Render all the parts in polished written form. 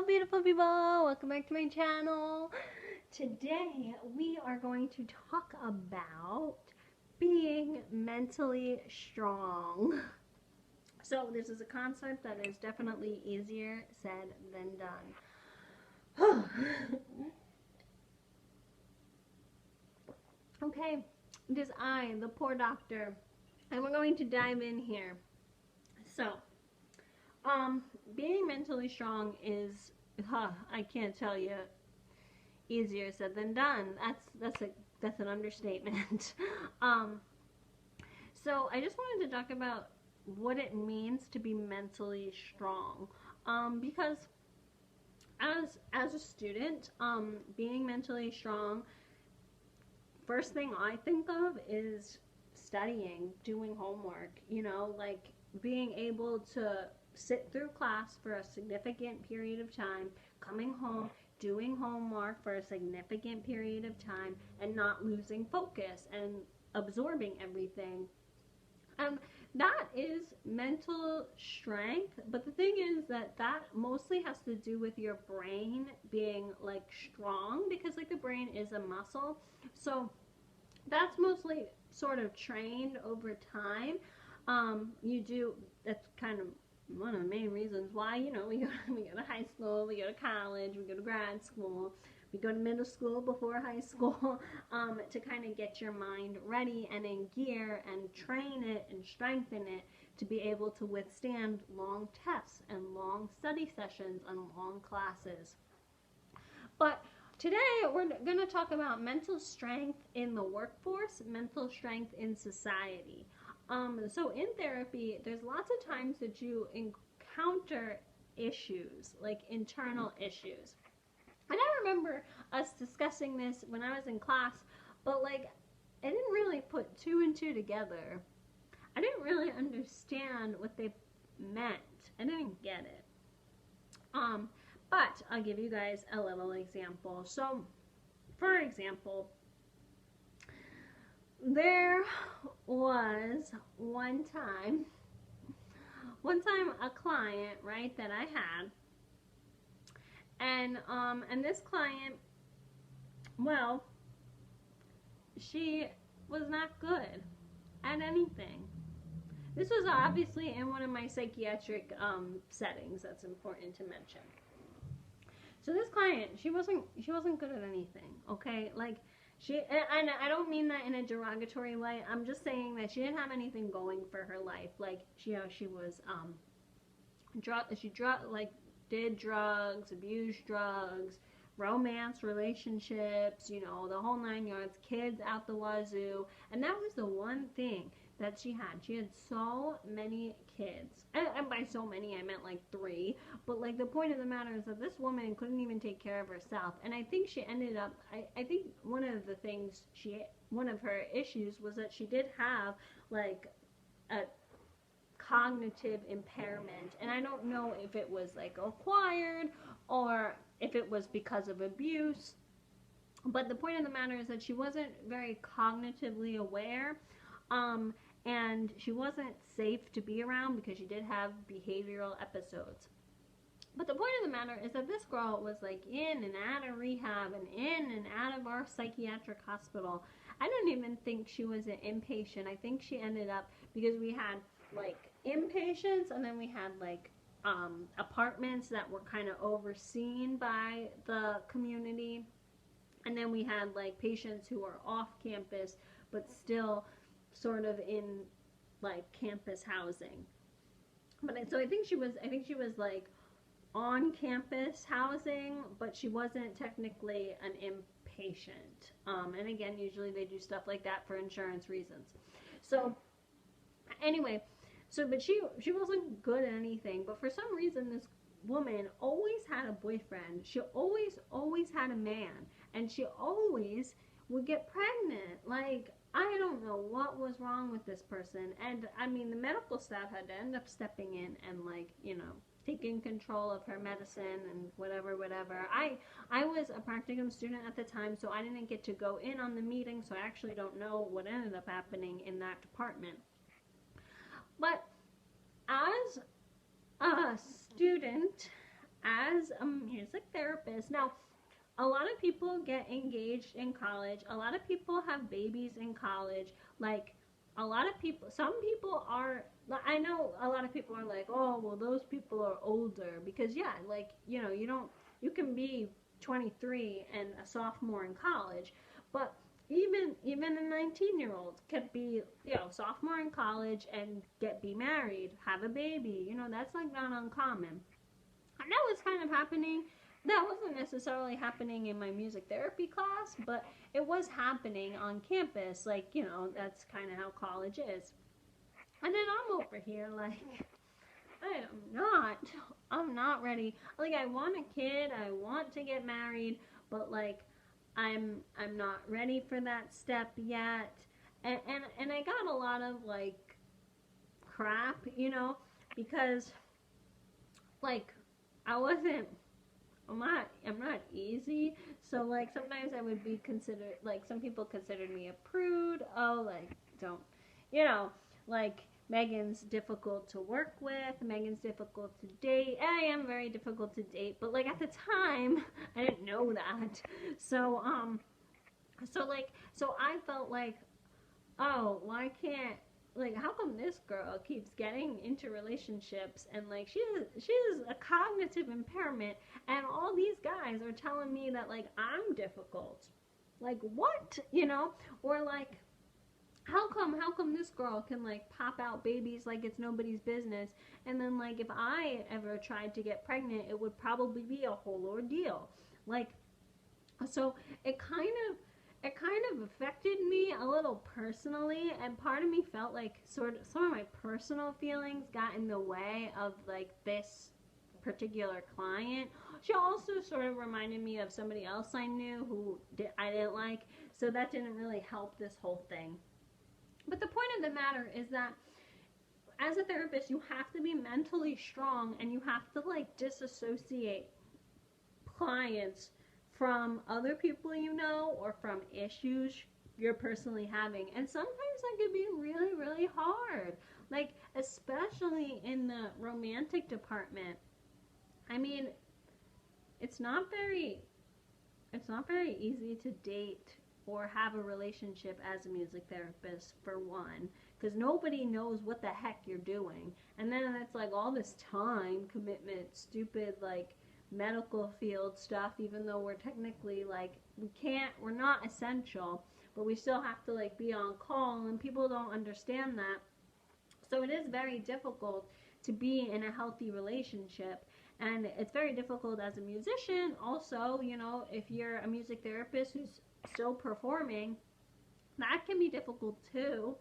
beautiful people, welcome back to my channel. Today we are going to talk about being mentally strong. So this is a concept that is definitely easier said than done. Okay, it is I, the poor doctor, and we're going to dive in here. So being mentally strong is, I can't tell you, easier said than done. That's an understatement. um, so I just wanted to talk about what it means to be mentally strong. Because as a student, being mentally strong, first thing I think of is studying, doing homework. Like being able to sit through class for a significant period of time, coming home, doing homework for a significant period of time, and not losing focus and absorbing everything. Um, that is mental strength, but the thing is that mostly has to do with your brain being like strong, because like the brain is a muscle. So that's mostly sort of trained over time. That's kind of one of the main reasons why, we go to high school, we go to college, we go to grad school, we go to middle school before high school, to kind of get your mind ready and in gear and train it and strengthen it to be able to withstand long tests and long study sessions and long classes. But today we're going to talk about mental strength in the workforce, mental strength in society. So in therapy, there's lots of times that you encounter issues, like internal issues. And I remember us discussing this when I was in class, but like I didn't really put two and two together. I didn't really understand what they meant. I didn't get it. But I'll give you guys a little example. So, for example, there was one time a client, right, that I had, and this client, well, she was not good at anything. This was obviously in one of my psychiatric settings. That's important to mention. So this client, she wasn't good at anything. Okay, like and I don't mean that in a derogatory way. I'm just saying that she didn't have anything going for her life. Like she was did drugs, abused drugs, romance relationships, the whole 9 yards, kids out the wazoo, and that was the one thing that she had. She had so many kids, and by so many I meant like 3, but like the point of the matter is that this woman couldn't even take care of herself. And I think she ended up, I think one of her issues was that she did have like a cognitive impairment, and I don't know if it was like acquired or if it was because of abuse, but the point of the matter is that she wasn't very cognitively aware, and she wasn't safe to be around because she did have behavioral episodes. But the point of the matter is that this girl was like in and out of rehab and in and out of our psychiatric hospital. I don't even think she was an inpatient. I think she ended up, because we had like inpatients and then we had like apartments that were kind of overseen by the community, and then we had like patients who were off campus but still sort of in like campus housing. But so I think she was like on campus housing, but she wasn't technically an inpatient. And again, usually they do stuff like that for insurance reasons. So anyway, but she wasn't good at anything, but for some reason this woman always had a boyfriend. She always had a man, and she always would get pregnant. Like, I don't know what was wrong with this person. And I mean, the medical staff had to end up stepping in and like, taking control of her medicine and whatever. I was a practicum student at the time, so I didn't get to go in on the meeting, so I actually don't know what ended up happening in that department. But as a student as a music therapist, now a lot of people get engaged in college. A lot of people have babies in college. Like, a lot of people, some people are, I know a lot of people are like, oh, well, those people are older. Because, yeah, like, you don't, you can be 23 and a sophomore in college. But even a 19-year-old could be, sophomore in college and be married, have a baby. That's like not uncommon. And that was kind of happening. That wasn't necessarily happening in my music therapy class, but it was happening on campus. Like, that's kind of how college is. And then I'm over here like, I'm not ready. Like, I want a kid, I want to get married, but like, I'm not ready for that step yet. And I got a lot of like crap, because like I wasn't I'm not easy. So like sometimes I would be considered, like some people considered me a prude. Oh, like don't, you know, like Megan's difficult to work with. Megan's difficult to date. I am very difficult to date, but like at the time I didn't know that. So so I felt like, oh, why can't, like, how come this girl keeps getting into relationships and like she has a cognitive impairment and all these guys are telling me that like I'm difficult, like what, or like how come this girl can like pop out babies like it's nobody's business, and then like if I ever tried to get pregnant it would probably be a whole ordeal. Like, so it kind of affected me a little personally, and part of me felt like sort of some of my personal feelings got in the way of like this particular client. She also sort of reminded me of somebody else I knew who I didn't like, so that didn't really help this whole thing. But the point of the matter is that as a therapist you have to be mentally strong, and you have to like disassociate clients from other people or from issues you're personally having. And sometimes that can be really, really hard. Like, especially in the romantic department. I mean, it's not very easy to date or have a relationship as a music therapist, for one, because nobody knows what the heck you're doing. And then it's like all this time commitment, stupid like medical field stuff, even though we're technically like we're not essential, but we still have to like be on call, and people don't understand that. So it is very difficult to be in a healthy relationship, and it's very difficult as a musician also. If you're a music therapist who's still performing, that can be difficult too.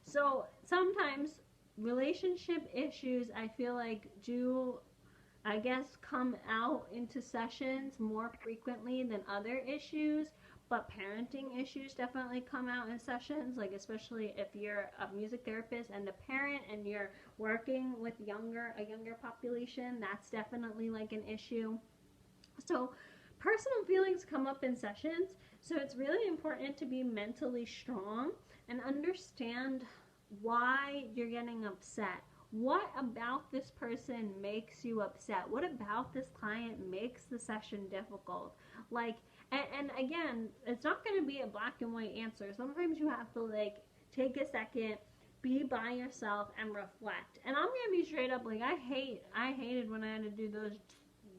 So sometimes relationship issues, I feel like, do, I guess, come out into sessions more frequently than other issues, but parenting issues definitely come out in sessions, like especially if you're a music therapist and a parent and you're working with a younger population, that's definitely like an issue. So personal feelings come up in sessions, so it's really important to be mentally strong and understand why you're getting upset. What about this person makes you upset? What about this client makes the session difficult? Like, and again, it's not going to be a black and white answer. Sometimes you have to like take a second, be by yourself, and reflect. And I'm going to be straight up, like, I hated when I had to do those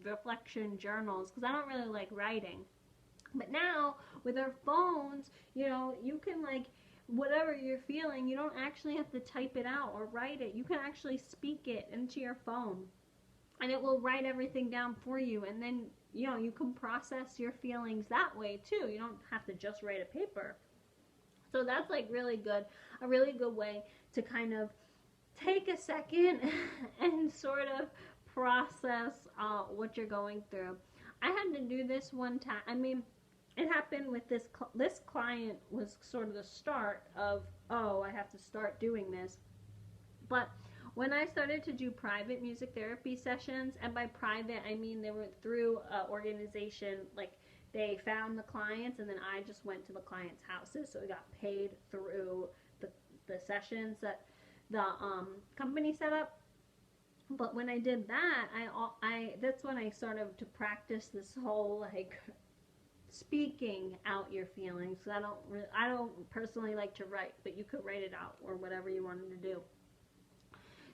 reflection journals because I don't really like writing. But now with our phones, you can like, whatever you're feeling, you don't actually have to type it out or write it. You can actually speak it into your phone, and it will write everything down for you. And then, you can process your feelings that way too. You don't have to just write a paper. So that's like a really good way to kind of take a second and sort of process what you're going through. I had to do this one time. I mean, it happened with this client was sort of the start of, oh, I have to start doing this. But when I started to do private music therapy sessions, and by private I mean they were through an organization, like they found the clients and then I just went to the clients' houses, so we got paid through the sessions that the company set up. But when I did that, I that's when I started to practice this whole like speaking out your feelings. I don't personally like to write, but you could write it out or whatever you wanted to do.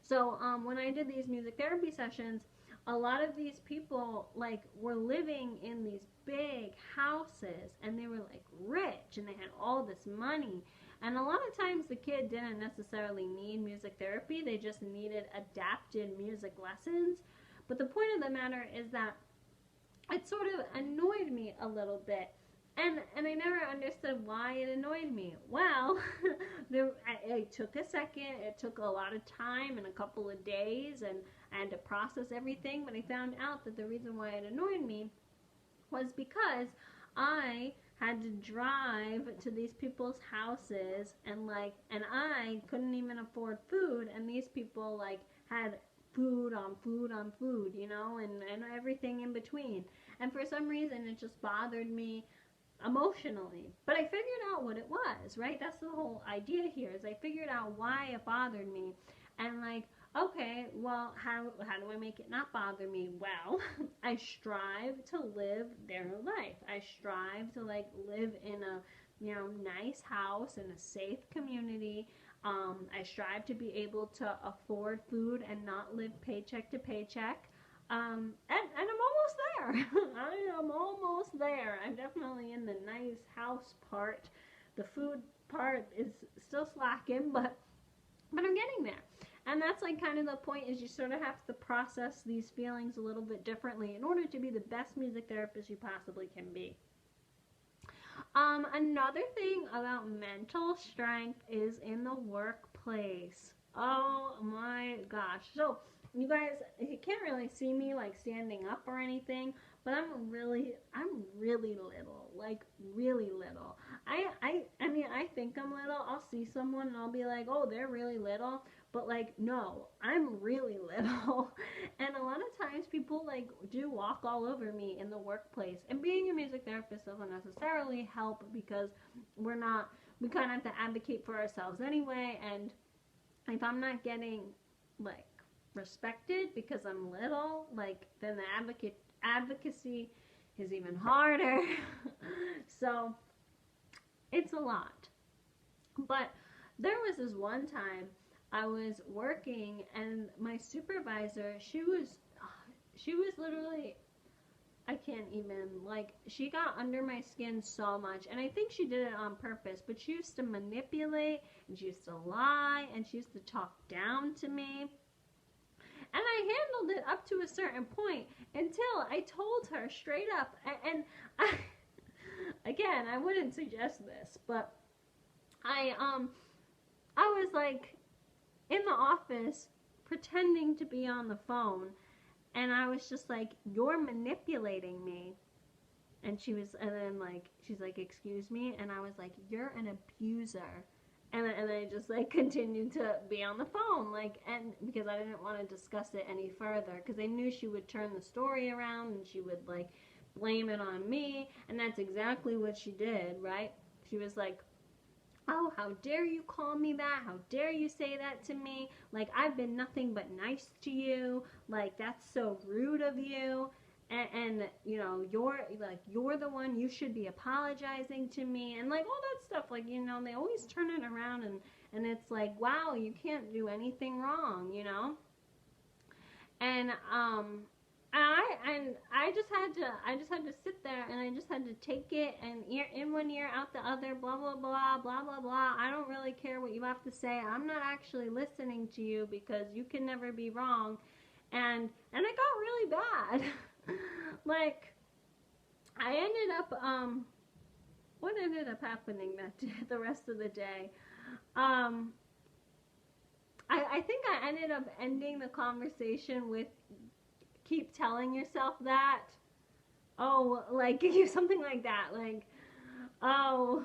So when I did these music therapy sessions, a lot of these people like were living in these big houses, and they were like rich, and they had all this money. And a lot of times the kid didn't necessarily need music therapy, they just needed adapted music lessons. But the point of the matter is that it sort of annoyed me a little bit. And I never understood why it annoyed me. Well, it took a second. It took a lot of time and a couple of days, and I had to process everything. But I found out that the reason why it annoyed me was because I had to drive to these people's houses, and I couldn't even afford food, and these people like had food on food on food, and everything in between. And for some reason it just bothered me emotionally. But I figured out what it was, right? That's the whole idea here, is I figured out why it bothered me. And like, okay, well, how do I make it not bother me? Well, I strive to live their life. I strive to like live in a nice house in a safe community. I strive to be able to afford food and not live paycheck to paycheck. And I'm almost there. I am almost there. I'm definitely in the nice house part. The food part is still slacking, but I'm getting there. And that's like kind of the point, is you sort of have to process these feelings a little bit differently in order to be the best music therapist you possibly can be. Another thing about mental strength is in the workplace. Oh my gosh. So you guys, you can't really see me like standing up or anything, but I'm really little, like really little. I mean, I think I'm little. I'll see someone and I'll be like, oh, they're really little. But like, no, I'm really little. And a lot of times people like do walk all over me in the workplace. And being a music therapist doesn't necessarily help, because we kind of have to advocate for ourselves anyway. And if I'm not getting like respected because I'm little, like, then the advocacy is even harder. So it's a lot. But there was this one time I was working, and my supervisor, she was literally, I can't even, like, she got under my skin so much, and I think she did it on purpose, but she used to manipulate, and she used to lie, and she used to talk down to me. And I handled it up to a certain point until I told her straight up, and I, again, I wouldn't suggest this, but I was like in the office pretending to be on the phone, and I was just like, you're manipulating me. And then like, she's like, excuse me? And I was like, you're an abuser. And I just like continued to be on the phone, like, and because I didn't want to discuss it any further, because I knew she would turn the story around and she would like blame it on me, and that's exactly what she did, right? She was like, oh, how dare you call me that? How dare you say that to me? Like, I've been nothing but nice to you. Like, that's so rude of you. And you're the one, you should be apologizing to me, and like all that stuff. Like, they always turn it around, and it's like, wow, you can't do anything wrong, And I just had to sit there, and I just had to take it, and ear in one ear out the other, blah blah blah blah blah blah. I don't really care what you have to say. I'm not actually listening to you, because you can never be wrong. And it got really bad. Like, I ended up what ended up happening that day, the rest of the day? I think I ended up ending the conversation with, keep telling yourself that. Oh, like, something like that. Like, oh,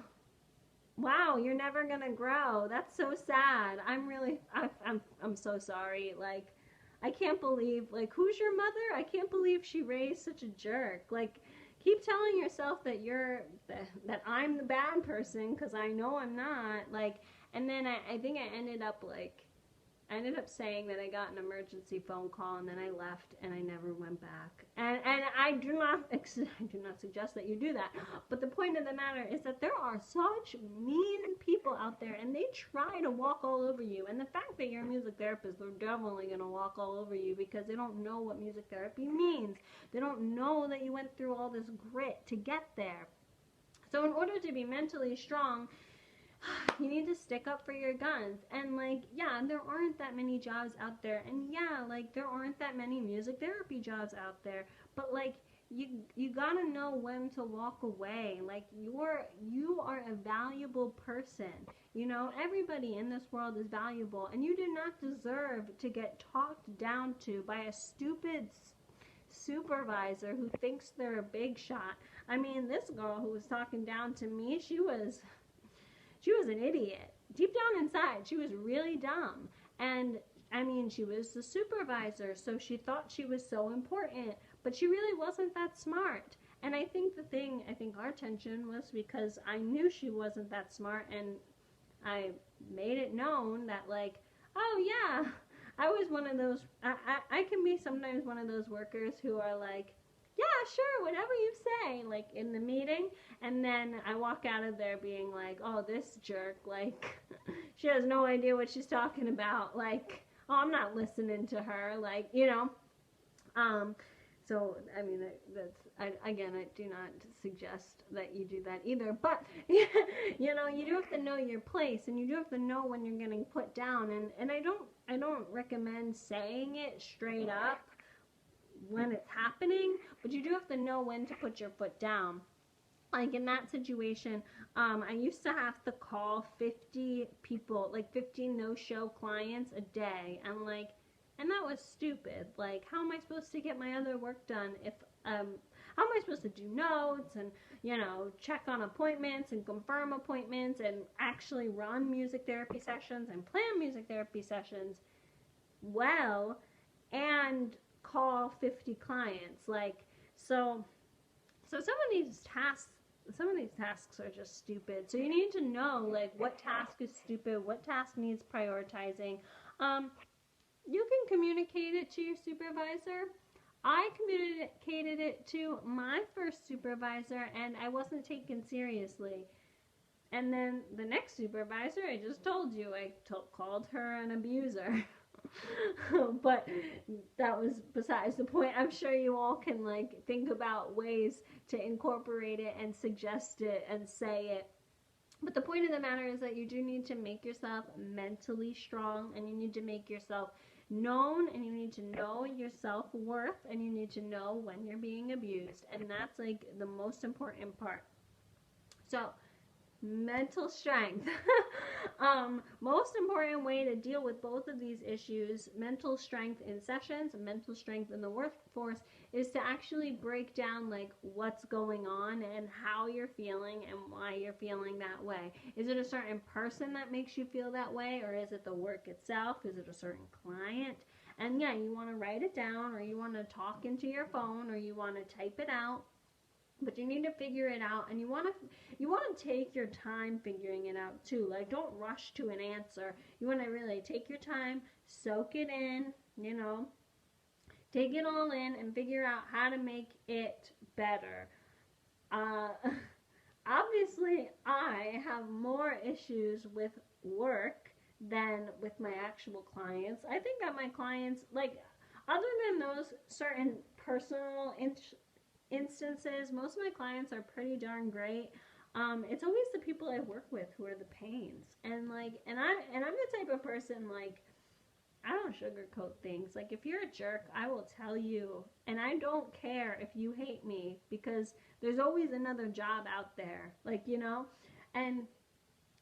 wow, you're never gonna grow. That's so sad. I'm so sorry. Like, I can't believe, like, who's your mother? I can't believe she raised such a jerk. Like, keep telling yourself that that I'm the bad person, because I know I'm not. Like, and then I think I ended up, like, I ended up saying that I got an emergency phone call and then I left and I never went back. And I do not suggest that you do that. But the point of the matter is that there are such mean people out there and they try to walk all over you. And the fact that you're a music therapist, they're definitely going to walk all over you because they don't know what music therapy means. They don't know that you went through all this grit to get there. So in order to be mentally strong, you need to stick up for your guns. And like, yeah, there aren't that many jobs out there, and yeah, like there aren't that many music therapy jobs out there, but like you gotta know when to walk away. Like you are a valuable person. You know, everybody in this world is valuable, and you do not deserve to get talked down to by a stupid supervisor who thinks they're a big shot. I mean, this girl who was talking down to me, she was an idiot. Deep down inside, she was really dumb. And I mean, she was the supervisor, so she thought she was so important, but she really wasn't that smart. And I think our tension was because I knew she wasn't that smart, and I made it known that, like, oh yeah, I was one of those, I can be sometimes one of those workers who are like, yeah, sure, whatever you say, like in the meeting, and then I walk out of there being like, oh, this jerk, like, she has no idea what she's talking about, like, oh, I'm not listening to her, like, you know, so, I mean, I do not suggest that you do that either, but, you know, you do have to know your place, and you do have to know when you're getting put down, and I don't recommend saying it straight up when it's happening, but you do have to know when to put your foot down. Like in that situation, I used to have to call 50 people, like 50 no-show clients a day, and that was stupid. Like, how am I supposed to get my other work done if, how am I supposed to do notes and, you know, check on appointments and confirm appointments and actually run music therapy sessions and plan music therapy sessions well, and call 50 clients, like, so some of these tasks are just stupid. So you need to know, like, what task is stupid, what task needs prioritizing. You can communicate it to your supervisor. I communicated it to my first supervisor, and I wasn't taken seriously. And then the next supervisor, I just told you, I called her an abuser. But that was besides the point. I'm sure you all can, like, think about ways to incorporate it and suggest it and say it. But the point of the matter is that you do need to make yourself mentally strong, and you need to make yourself known, and you need to know your self-worth, and you need to know when you're being abused. And that's, like, the most important part. So, mental strength. Most important way to deal with both of these issues, mental strength in sessions and mental strength in the workforce, is to actually break down, like, what's going on and how you're feeling and why you're feeling that way. Is it a certain person that makes you feel that way, or is it the work itself? Is it a certain client? And yeah, you want to write it down, or you want to talk into your phone, or you want to type it out. But you need to figure it out, and you want to take your time figuring it out too. Like, don't rush to an answer. You want to really take your time, soak it in, you know, take it all in and figure out how to make it better. Obviously, I have more issues with work than with my actual clients. I think that my clients, like, other than those certain personal instances, most of my clients are pretty darn great. It's always the people I work with who are the pains, and I'm the type of person, like, I don't sugarcoat things. Like, if you're a jerk, I will tell you, and I don't care if you hate me, because there's always another job out there, like, you know. And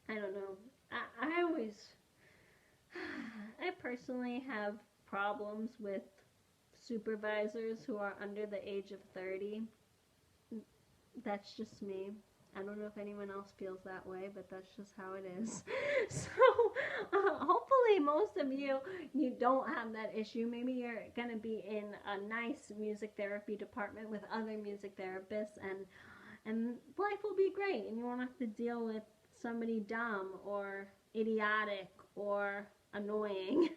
I don't know, I personally have problems with supervisors who are under the age of 30. That's just me. I don't know if anyone else feels that way, but that's just how it is. So, hopefully most of you don't have that issue. Maybe you're going to be in a nice music therapy department with other music therapists, and life will be great, and you won't have to deal with somebody dumb or idiotic or annoying.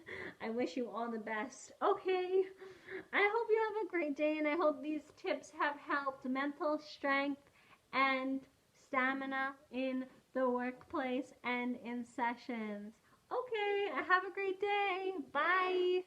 I wish you all the best. Okay. I hope you have a great day, and I hope these tips have helped mental strength and stamina in the workplace and in sessions. Okay, have a great day. Bye.